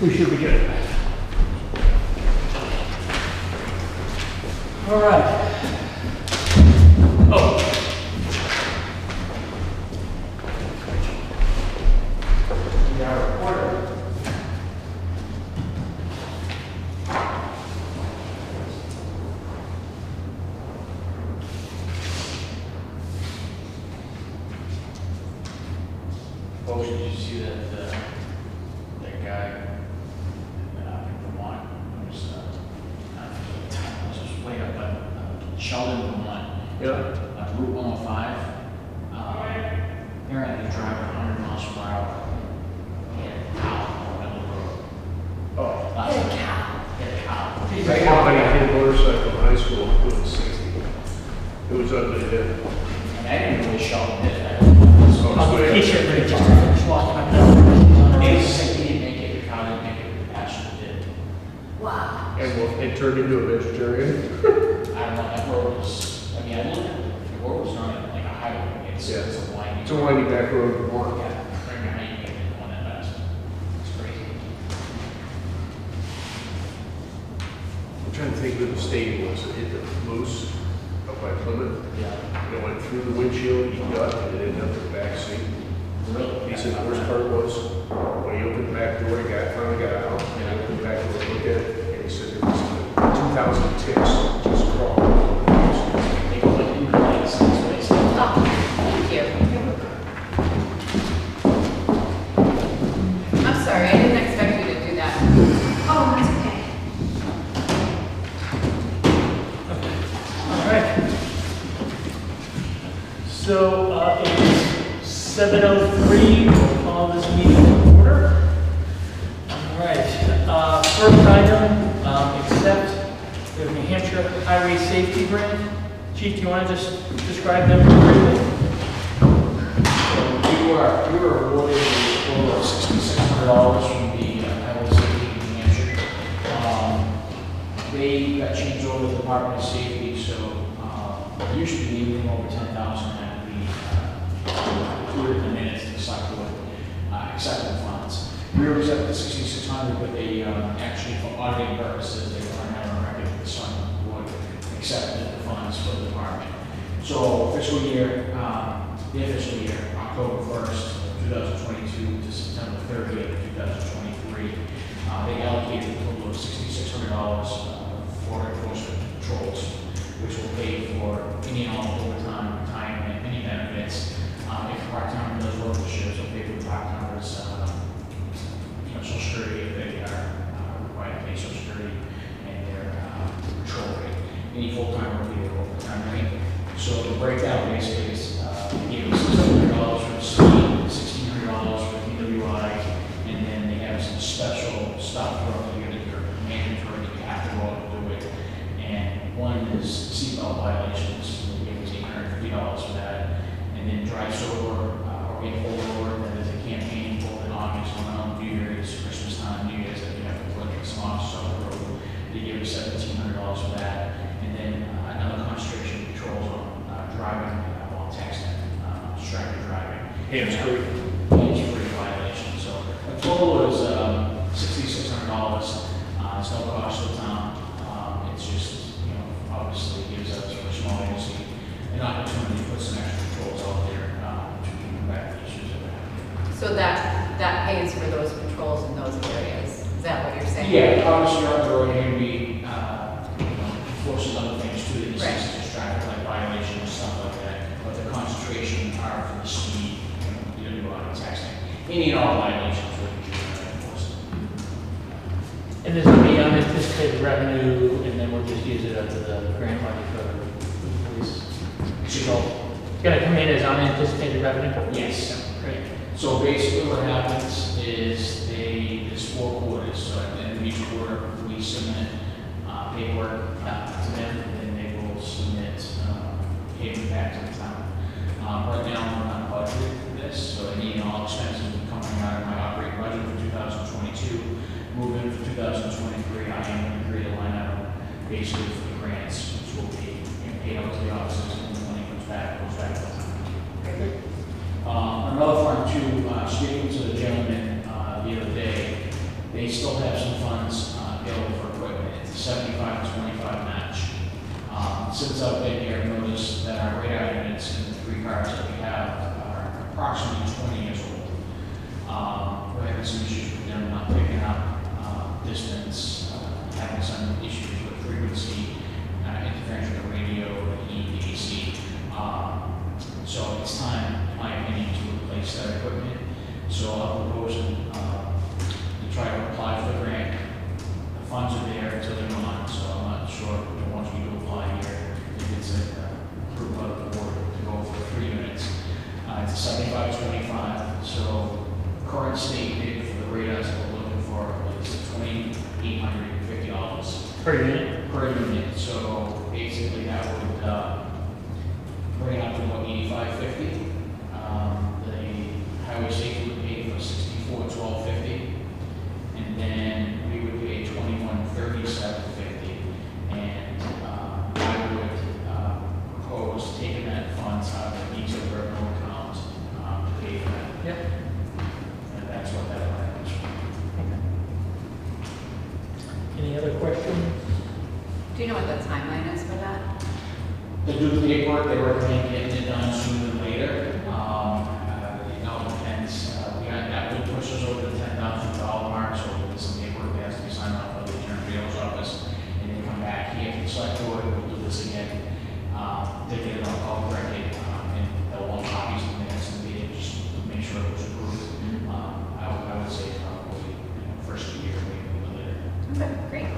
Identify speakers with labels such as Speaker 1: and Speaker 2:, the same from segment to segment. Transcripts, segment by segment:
Speaker 1: We should be good. All right. Oh. We are recording. Oh, did you see that that guy in Vermont was just way up at Sheldon, Vermont.
Speaker 2: Yeah.
Speaker 1: Route 105. Apparently he's driving 100 miles per hour. He had a cow on the middle of the road.
Speaker 2: Oh.
Speaker 1: He had a cow. He had a cow.
Speaker 2: I had somebody hit a motorcycle in high school doing 60. It was ugly, yeah.
Speaker 1: And I didn't really Sheldon did it.
Speaker 2: He
Speaker 1: should really just finish walking up the he didn't make it, the cow didn't make it, the pasture did.
Speaker 3: Wow.
Speaker 2: And it turned into a vegetarian.
Speaker 1: I don't know, that road was, I mean, I looked at it, the road was not like a highway, it's a windy.
Speaker 2: It's a windy back road in Vermont.
Speaker 1: Yeah, I don't know how you get it on that fast. It's crazy.
Speaker 2: I'm trying to think where the stadium was. It hit the moose up by Plymouth.
Speaker 1: Yeah.
Speaker 2: And it went through the windshield, he got, and it ended up in the back seat.
Speaker 1: Really?
Speaker 2: He said the worst part was, when he opened the back door, he finally got out, and he opened the back door to look at it, and he said there was 2,000 ticks just crawling.
Speaker 1: They go like in the lights, that's what they say.
Speaker 3: Oh, thank you. I'm sorry, I didn't expect you to do that. Oh, that's okay.
Speaker 4: All right. So it is 7:03. We'll call this meeting to order. All right. First item, accept the New Hampshire Highway Safety Grant. Chief, do you want to just describe them briefly?
Speaker 1: So we were awarded a total of $6,600 from the Highway Safety in New Hampshire. They got changed over to the Department of Safety, so usually anything over 10,000 had to be included in the minutes to the select board accepting the funds. We were accepted 6,600, but they actually, for auditing purposes, they want to have a record that the select board accepted the funds for the department. So fiscal year, the fiscal year, October 1st, 2022 to September 30th, 2023, they allocated a total of $6,600 for enforcement patrols, which will pay for any and all overtime, retirement, any benefits. If part-time does work the shifts, will pay for part-timers, Social Security if they are required to pay Social Security and their patrol rate. Any full-time will pay their overtime rate. So the breakdown basically is they gave us $600 for the speed, $1,600 for DWI, and then they have some special stuff for you that are mandatory that you have to go out and do it. And one is seatbelt violations. They gave us $850 for that. And then drive sober or get pulled over. That is a campaign pulled in August around New Year's, Christmas time, New Year's, that we have to look at some officers on the road. They gave us $1,700 for that. And then another concentration patrols on driving while texting, distracted driving.
Speaker 2: Hands-free.
Speaker 1: Hands-free violation. So the total is $6,600. It's no cost to the town. It's just, obviously gives us for a small agency an opportunity to put some extra patrols out there to combat the issues that we're having.
Speaker 3: So that pays for those patrols in those areas. Is that what you're saying?
Speaker 1: Yeah, obviously on the road here we enforces other things too, that you
Speaker 3: Right.
Speaker 1: see just traffic like violations and stuff like that. But the concentration are for the speed, you know, texting. Any and all violations would be enforced.
Speaker 4: And there's going to be unanticipated revenue, and then we'll just use it up to the grant money for the police. So it's going to come in as unanticipated revenue?
Speaker 1: Yes.
Speaker 4: Great.
Speaker 1: So basically what happens is there's 4 quarters, so at the end of each quarter, we submit paperwork to them, and then they will submit payment back to the town. Right now, we're on budget for this, so any and all expenses will be coming out of my operating budget for 2022. Moving for 2023, I am going to create a line item basically for the grants, which will be paid out to the offices, and the money goes back to the town. Another farm too, speaking to the gentleman the other day, having some issues with them not picking up distance, having some issues with frequency, interference with the radio, the heat, the AC. So it's time, in my opinion, to replace that equipment. So I'm proposing to try to apply for the grant. The funds are there until they're not, so I'm not sure, once we do apply here, if it's approved by the board to go for 3 units. It's a 75-25, so current state bid for the radars that we're looking for is $2,850
Speaker 4: Per unit?
Speaker 1: per unit. So basically that would bring it up to about $85.50. The highway safety would pay for $64,1250, and then we would pay $21,3750. And I would propose taking that funds out of each of our own accounts to pay for that.
Speaker 4: Yep.
Speaker 1: And that's what that line is.
Speaker 4: Any other questions?
Speaker 3: Do you know what the timeline is for that?
Speaker 1: To do the paperwork, they recommend getting it done sooner than later. It all depends. That would push us over the $10,000 mark, so there's some paperwork that has to be signed off by the Attorney General's office, and then come back here to the select board, we'll do this again. They get it all corrected, and they'll want copies of the minutes and meeting, just to make sure it was approved. I would say probably first of the year, maybe a little later.
Speaker 3: Okay, great.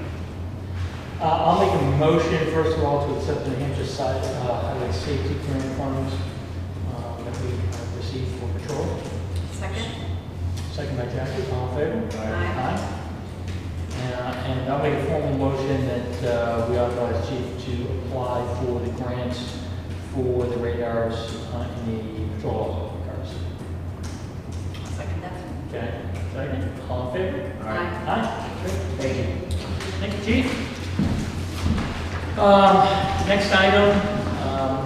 Speaker 4: I'll make a motion, first of all, to accept the New Hampshire Side Highway Safety Grant Funds that we have received for patrol.
Speaker 3: Second?
Speaker 4: Second by Jackie, all in favor?
Speaker 3: Aye.
Speaker 4: And I'll make a formal motion that we authorize Chief to apply for the grants for the radars in the patrol cars.
Speaker 3: Second that?
Speaker 4: Okay, second, all in favor?
Speaker 3: Aye.
Speaker 4: Aye. Great.
Speaker 1: Thank you.
Speaker 4: Thank you, Chief. Next item,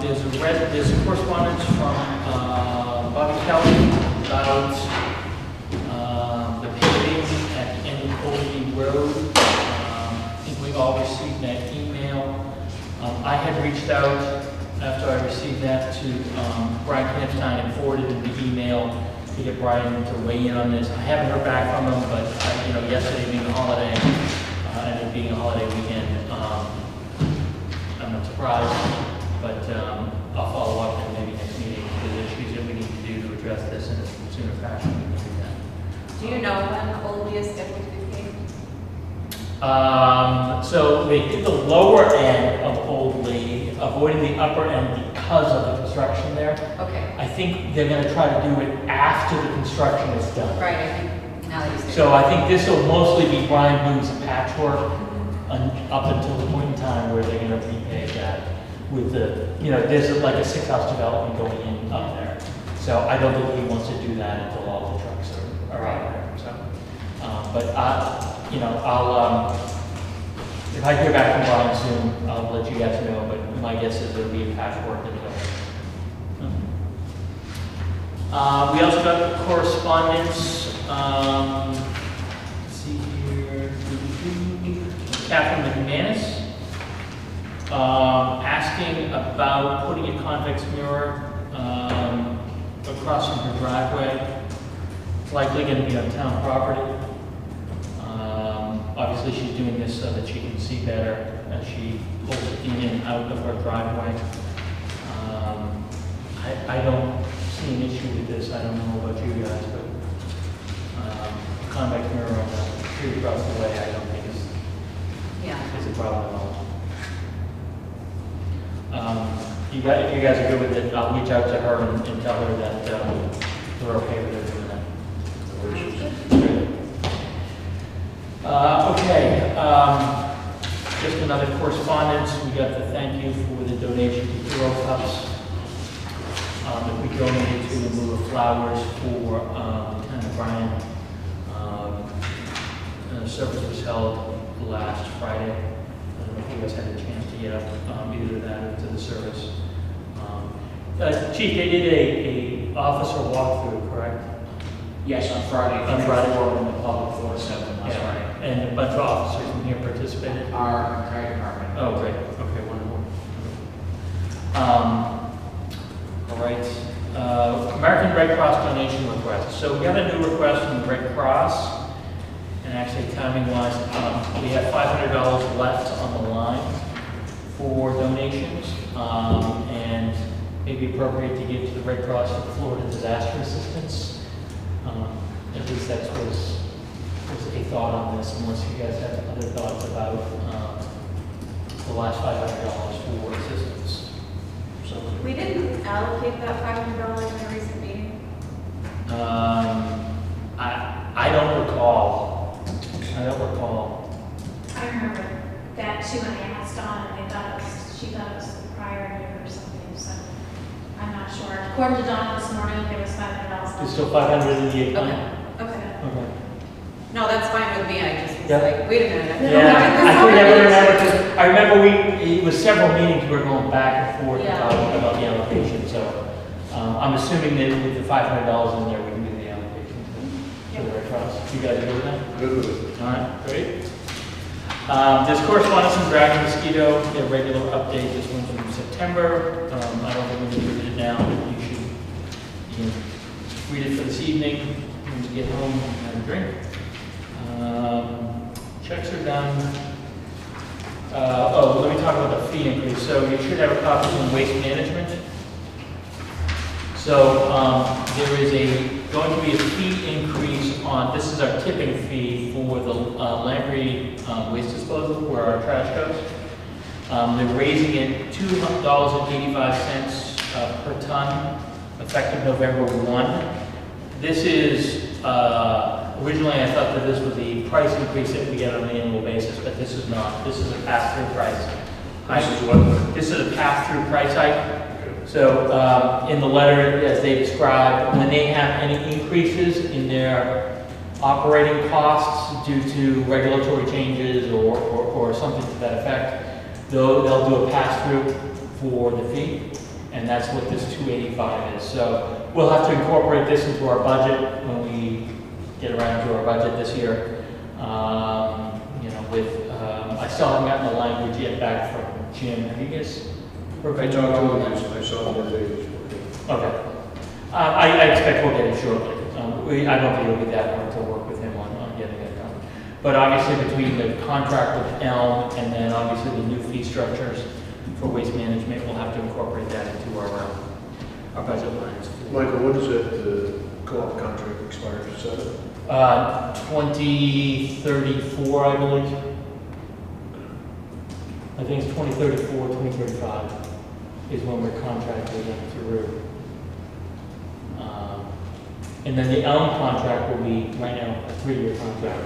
Speaker 4: there's a correspondence from Bobby Kelly about the paving at the end of Colby Road. I think we've all received that email. I had reached out after I received that to Brian Knipstein and forwarded him the email to get Brian to weigh in on this. I haven't heard back from him, but yesterday being a holiday, and it being a holiday weekend, I'm not surprised, but I'll follow up in maybe next meeting if there's issues that we need to do to address this in a sooner fashion. We can do that.
Speaker 3: Do you know when the Oldie is scheduled to be paved?
Speaker 4: So they did the lower end of Old Lee, avoiding the upper end because of the construction there.
Speaker 3: Okay,
Speaker 4: I think they're gonna try to do it after the construction is done.
Speaker 3: right, I think, now that you say.
Speaker 4: So I think this will mostly be Brian doing some patchwork up until the point in time where they're gonna repave that with the, there's like a 6-house development going in up there. So I don't think he wants to do that until all the trucks are out there, so. But I'll, if I hear back from Brian soon, I'll let you guys know, but my guess is there'll be a patchwork in the We also got correspondence, let's see here, Catherine McManus, asking about putting a convex mirror across from her driveway. It's likely going to be on town property. Obviously, she's doing this so that she can see better as she pulls it in and out of her driveway. I don't see an issue with this. I don't know about you guys, but convex mirror on the street across the way, I don't think is a problem at all. If you guys are good with it, I'll reach out to her and tell her that we're okay with her doing that. Just another correspondence. We got the thank you for the donation to Hero Cups that we donated to in lieu of flowers for Lieutenant Brian. The service was held last Friday. I don't know if you guys had a chance to get up either that or to the service. Chief, they did a officer walkthrough, correct?
Speaker 1: Yes, on Friday.
Speaker 4: On Friday.
Speaker 1: In the public 4 to 7 last Friday.
Speaker 4: And a bunch of officers from here participated?
Speaker 1: Our entire department.
Speaker 4: Oh, great. Okay, wonderful. All right. American Red Cross donation request. So we got a new request from the Red Cross. Cross. And actually timing-wise, we have $500 left on the line for donations. And maybe appropriate to give to the Red Cross and Florida Disaster Assistance. At least that was a thought on this, unless you guys have other thoughts about the last $500 for assistance. So,
Speaker 5: We didn't allocate that $500 in a recent meeting.
Speaker 4: I don't recall. I don't recall.
Speaker 5: I remember that too, when I asked Dawn, and she thought it was the prior year or something, so I'm not sure. According to Dawn this morning, there was $500.
Speaker 4: There's still 500 in the account?
Speaker 3: Okay.
Speaker 5: Okay.
Speaker 4: Okay.
Speaker 3: No, that's fine with me, I just was
Speaker 4: Yeah.
Speaker 3: like, wait a minute. I
Speaker 4: Yeah, I
Speaker 3: don't
Speaker 4: could never
Speaker 3: know.
Speaker 4: remember, because I remember it was several meetings we were going back and forth
Speaker 5: Yeah.
Speaker 4: talking about the allocation, so I'm assuming that with the $500 in there, we can do the allocation to the Red Cross. You guys agree with that?
Speaker 2: Good with it.
Speaker 4: All right, great. There's correspondence from Dragon Mosquito, their regular update, this one's from September. I don't think we need to read it now, but you can read it for this evening, when you get home and have a drink. Checks are done. Let me talk about the fee increase. So you should have a copy on waste management. So there is going to be a fee increase on, this is our tipping fee for the Lamprey waste disposal, where our trash goes. They're raising it $2.85 per ton, effective November 1. This is, originally I thought that this was the price increase that we get on an annual basis, but this is not. This is a pass-through price hike.
Speaker 2: This is what?
Speaker 4: This is a pass-through price hike. So in the letter, as they described, when they have any increases in their operating costs due to regulatory changes or something to that effect, they'll do a pass-through for the fee, and that's what this 285 is. So we'll have to incorporate this into our budget when we get around to our budget this year. I still haven't gotten the language yet back from Jim. Have you guys?
Speaker 2: I talked to him, I saw him one day this morning.
Speaker 4: Okay. I expect we'll get it shortly. I don't think it'll be that hard to work with him on getting it done. But obviously between the contract with Elm and then obviously the new fee structures for waste management, we'll have to incorporate that into our budget lines.
Speaker 2: Michael, when does that co-op contract expire?
Speaker 4: 2034, I believe. I think it's 2034, 2035 is when we're contracted through. And then the Elm contract will be, right now, a 3-year contract.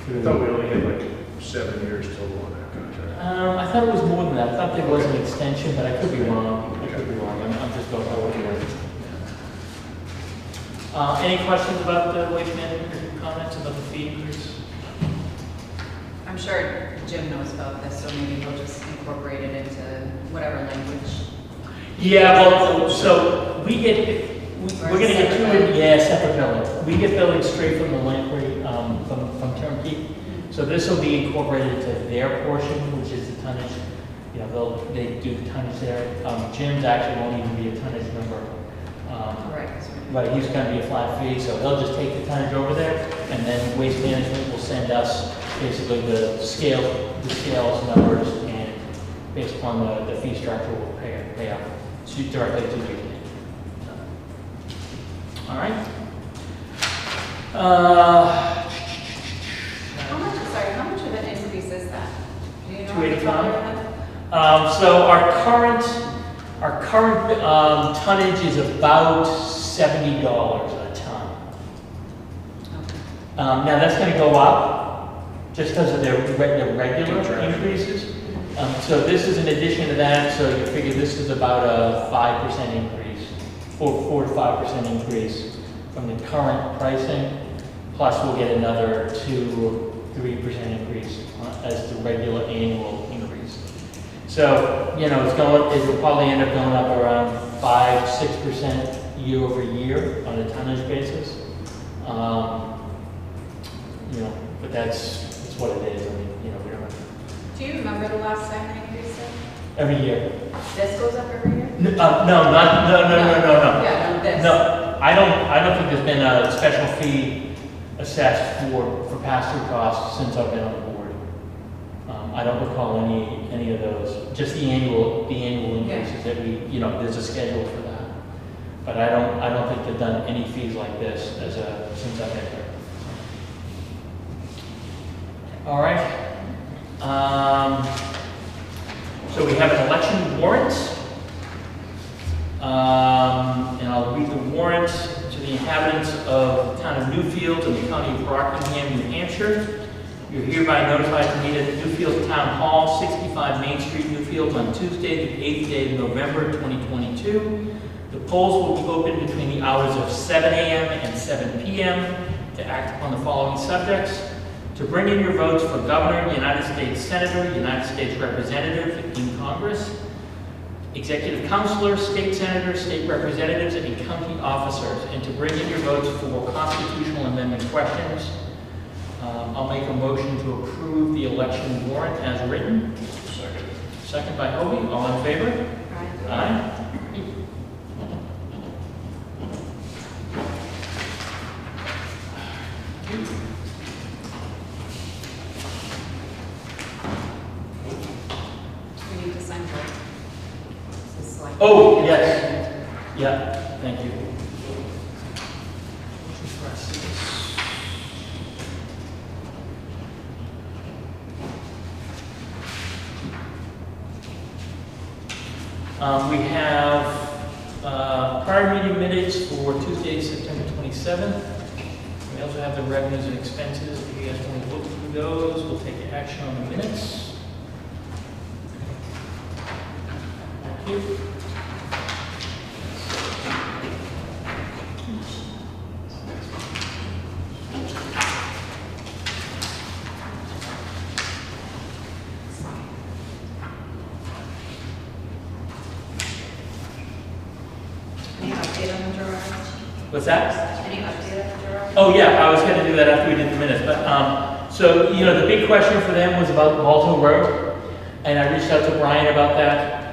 Speaker 2: I thought we only had like 7 years total on that contract.
Speaker 4: I thought it was more than that. I thought there was an extension, but I could be wrong. I could be wrong. I'm just going by what you read. Any questions about the waste management, comments about the fee increase?
Speaker 3: I'm sure Jim knows about this, so maybe we'll just incorporate it into whatever language.
Speaker 4: Yeah, well, so we're gonna get separate billing. We get billing straight from the Lamprey, from Turnkey. So this will be incorporated into their portion, which is the tonnage. They do the tonnage there. Jim's actually won't even be a tonnage number.
Speaker 3: Right.
Speaker 4: But he's gonna be a flat fee, so he'll just take the tonnage over there, and then Waste Management will send us basically the scales numbers, and based upon the fee structure, we'll pay out directly to Waste Management. All right.
Speaker 3: How much of an increase is that? Do you know?
Speaker 4: 285. So our current tonnage is about $70 a ton. Now that's going to go up just because of their regular increases. So this is in addition to that. So you figure this is about a 5% increase, 4 to 5% increase from the current pricing. Plus we'll get another 2 or 3% increase as the regular annual increase. So, it will probably end up going up around 5-6% year over year on a tonnage basis. But that's what it is. I mean, we don't have
Speaker 3: Do you remember the last time they increased it?
Speaker 4: every year.
Speaker 3: This goes up every year?
Speaker 4: No.
Speaker 3: Yeah, no, this.
Speaker 4: No, I don't think there's been a special fee assessed for pass-through costs since I've been on the board. I don't recall any of those, just the annual increases that there's a schedule for that. But I don't think they've done any fees like this since I've been here. All right. So we have an election warrant. And I'll read the warrant to the inhabitants of the town of Newfield and the county of Rockingham, New Hampshire. You're hereby notified to meet at the Newfield Town Hall, 65 Main Street, Newfield, on Tuesday, the 8th day of November, 2022. The polls will be open between the hours of 7 a.m. and 7 p.m. to act upon the following subjects: to bring in your votes for governor, United States senator, United States representative in Congress, executive counselor, state senator, state representatives, and county officers, and to bring in your votes for constitutional amendment questions. I'll make a motion to approve the election warrant as written.
Speaker 2: Second.
Speaker 4: Second by Hobie. All in favor? Aye.
Speaker 3: We need to sign both. This is like-
Speaker 4: Oh, yes. Yeah, thank you. We have prior meeting minutes for Tuesday, September 27th. We also have the revenues and expenses. If you guys want to look through those, we'll take action on the minutes. Thank you.
Speaker 3: Any update on the Gerard?
Speaker 4: What's that?
Speaker 3: Any update on the Gerard?
Speaker 4: Oh, yeah, I was going to do that after we did the minutes, but, so, the big question for them was about Bald Hill Road, and I reached out to Brian about that.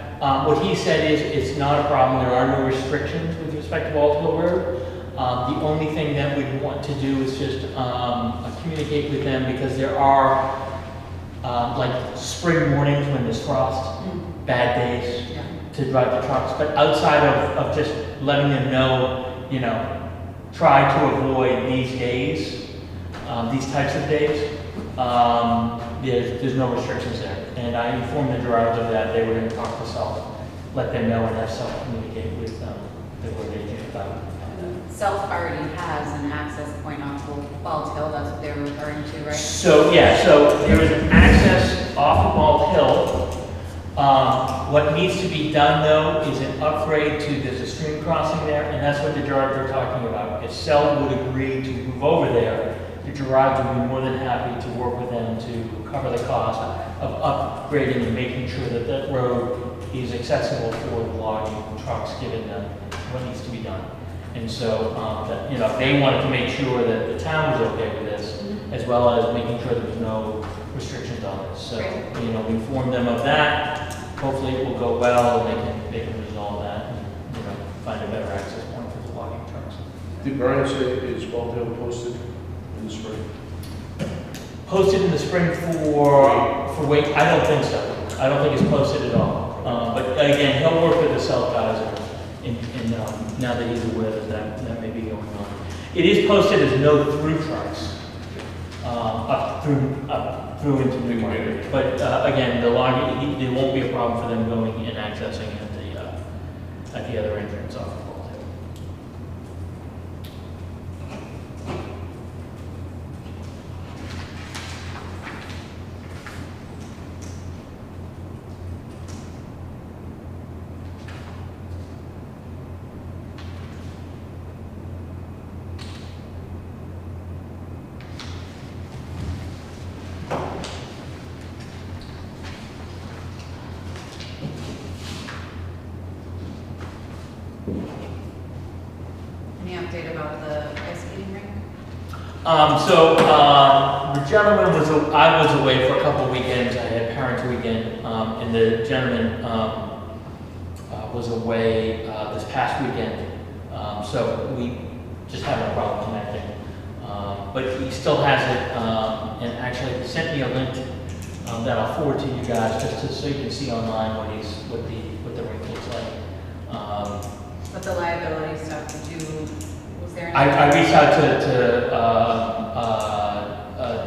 Speaker 4: What he said is, it's not a problem, there are no restrictions with respect to Bald Hill Road. The only thing that we'd want to do is just communicate with them, because there are, like, spring mornings when there's frost, bad days
Speaker 3: Yeah.
Speaker 4: to drive the trucks, but outside of just letting them know, try to avoid these days, these types of days. There's no restrictions there. And I informed the Gerards of that. They were going to talk to Self, let them know, and have Self communicate with the road agent about that.
Speaker 3: Self already has an access point off of Bald Hill, that's what they were referring to, right?
Speaker 4: So there is an access off of Bald Hill. What needs to be done, though, is an upgrade there's a stream crossing there, and that's what the Gerards are talking about. If Self would agree to move over there, the Gerards would be more than happy to work with them to cover the cost of upgrading and making sure that that road is accessible for logging trucks, given what needs to be done. And so, they wanted to make sure that the town was okay with this, as well as making sure there's no restrictions on it. So, we informed them of that. Hopefully it will go well, and they can resolve that and, find a better access point for the logging trucks.
Speaker 2: Did Brian say is Bald Hill posted in the spring?
Speaker 4: Posted in the spring for wait, I don't think so. I don't think it's posted at all. But again, he'll work with the Self guys and now that he's aware that may be going on. It is posted as no through trucks up through into Newmarket. But again, the logging, there won't be a problem for them going and accessing at the other entrance off of Bald Hill.
Speaker 3: Any update about the ice skating rink?
Speaker 4: The gentleman I was away for a couple of weekends. I had parent weekend, and the gentleman was away this past weekend. So we just having a problem connecting. But he still has it, and actually he sent me a link that I'll forward to you guys, so you can see online what the rink looks like.
Speaker 3: But the liability stuff, was there?
Speaker 4: I reached out to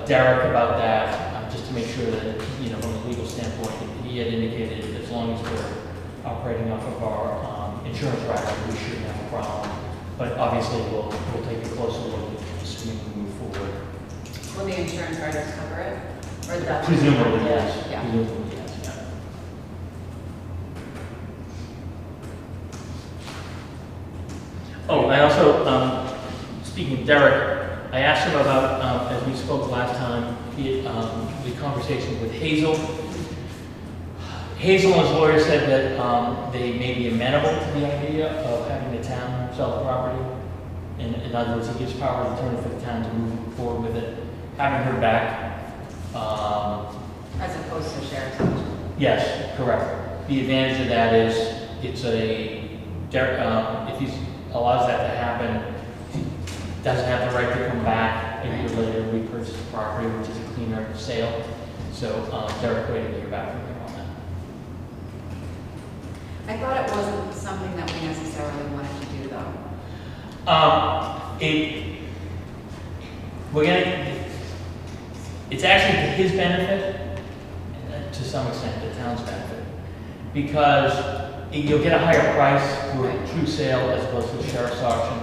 Speaker 4: Derek about that, just to make sure that, from a legal standpoint, he had indicated that as long as we're operating off of our insurance rider, we shouldn't have a problem. But obviously, we'll take a closer look, assuming we move forward.
Speaker 3: Will the insurance riders cover it? Or the?
Speaker 4: Presumably, yes.
Speaker 3: Yeah.
Speaker 4: Presumably, yes, yeah. Oh, I also, speaking of Derek, I asked him about, as we spoke last time, the conversation with Hazel. Hazel and his lawyer said that they may be amenable to the idea of having the town sell the property. In other words, he gives power of attorney for the town to move forward with it. Haven't heard back.
Speaker 3: As opposed to sheriff's office?
Speaker 4: Yes, correct. The advantage of that is if he allows that to happen, he doesn't have the right to come back a year later and repurchase the property, which is a cleaner sale. So Derek waited to hear back from him on that.
Speaker 3: I thought it wasn't something that we necessarily wanted to do, though. It's actually to his benefit, and to some extent the town's benefit, because you'll get a higher price for a true sale as opposed to a sheriff's auction,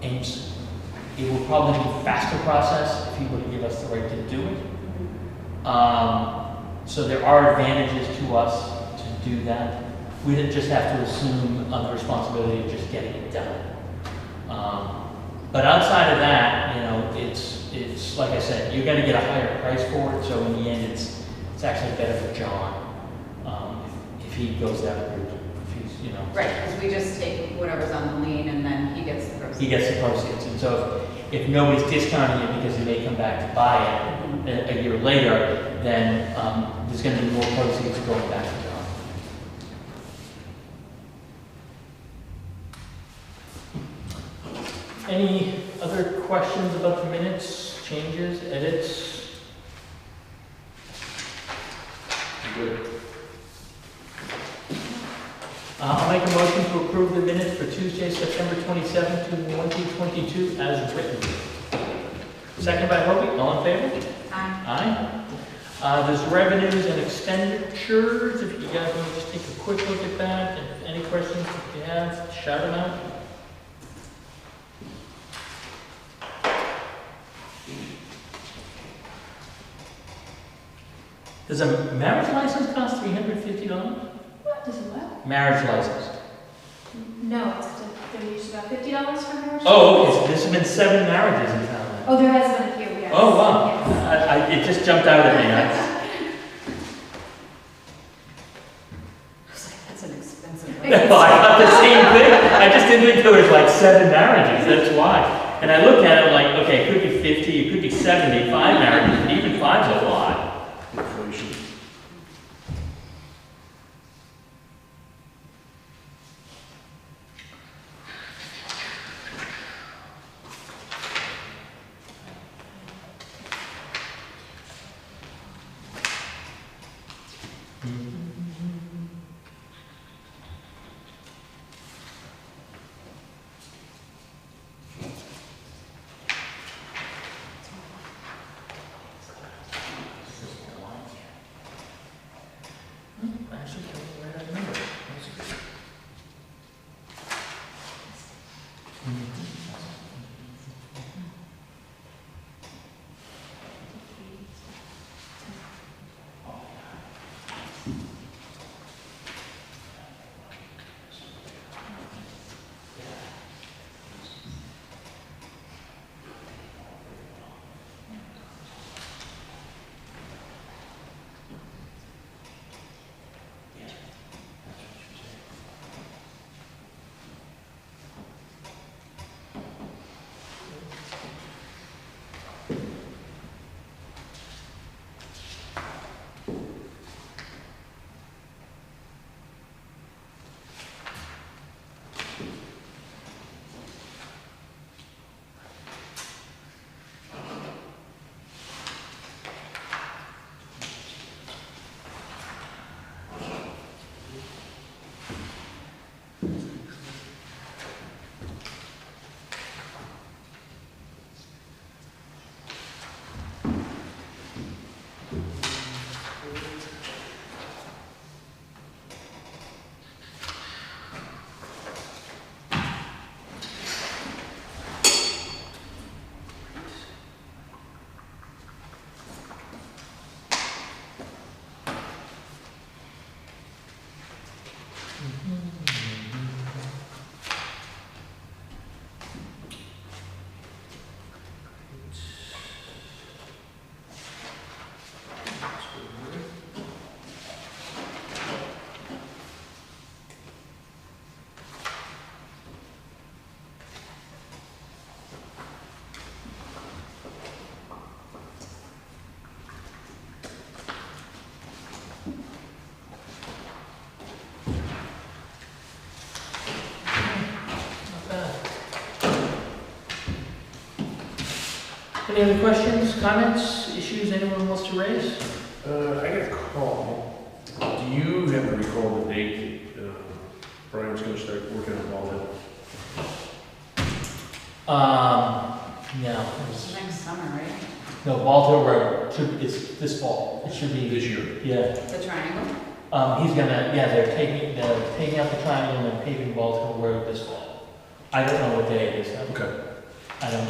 Speaker 3: and it will probably be a faster process if he were to give us the right to do it. So there are advantages to us to do that. We just have to assume the responsibility of just getting it done. But outside of that, it's like I said, you're going to get a higher price for it. So in the end, it's actually better for John if he goes that route. If he's, Right, because we just take whatever's on the lien and then he gets the proceeds.
Speaker 4: he gets the proceeds. And so if nobody's discounting it because he may come back to buy it a year later, then there's going to be more proceeds going back to John. Any other questions about the minutes, changes, edits?
Speaker 2: Good.
Speaker 4: I'll make a motion to approve the minutes for Tuesday, September 27th, 2022 as written. Second by Hobie, all in favor? Aye. There's revenues and expenditures. If you guys want to just take a quick look at that, and any questions if you have, shout them out. Does a marriage license cost $350?
Speaker 5: What, does it what?
Speaker 4: Marriage license.
Speaker 5: No, they're usually about $50 for marriage.
Speaker 4: Oh, okay, so there's been 7 marriages in town then.
Speaker 5: Oh, there has been a few, yes.
Speaker 4: Oh, wow.
Speaker 5: Yes.
Speaker 4: It just jumped out at me.
Speaker 3: I was like, that's an expensive
Speaker 4: Well, I thought the same thing. I just didn't think there was like 7 marriages, that's why. And I looked at it like, okay, it could be 50, it could be 75 marriages, and even 5's a lot.
Speaker 2: Inflation.
Speaker 4: Any other questions, comments, issues anyone wants to raise?
Speaker 2: I got a call. Do you have to recall the date that Brian was gonna start working on all that?
Speaker 3: No, it's-
Speaker 6: Next summer, right?
Speaker 3: no, Bald Hill Road is this fall. It should be,
Speaker 2: This year?
Speaker 3: yeah.
Speaker 6: The triangle?
Speaker 3: He's gonna, yeah, they're taking out the triangle and paving Bald Hill Road this fall. I don't know what day it is, though.
Speaker 2: Okay.
Speaker 3: I don't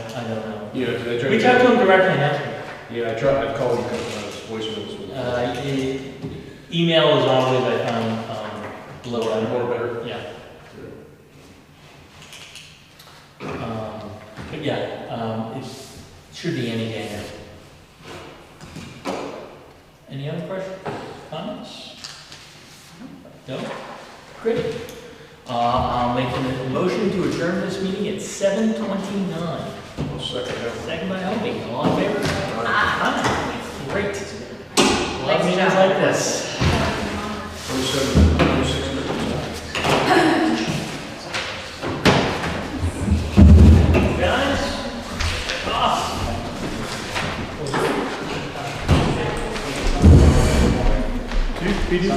Speaker 3: know.
Speaker 2: Yeah, 'cause I tried.
Speaker 3: Reach out to him directly and ask him.
Speaker 2: Yeah, I called him a couple times, voicemails.
Speaker 3: Email is always, I found, a little
Speaker 2: More
Speaker 3: better.
Speaker 2: better.
Speaker 3: Yeah. But yeah, it should be any day now. Any other questions, comments? No? Great. I'll make a motion to adjourn this meeting at 7:29.
Speaker 2: I'll second that one.
Speaker 3: Second by Helmy, all in favor? Aye. Great. Love
Speaker 6: Nice
Speaker 3: meetings
Speaker 6: job.
Speaker 3: like this.
Speaker 2: 27, 26 minutes.
Speaker 3: Guys? Awesome.
Speaker 4: Do you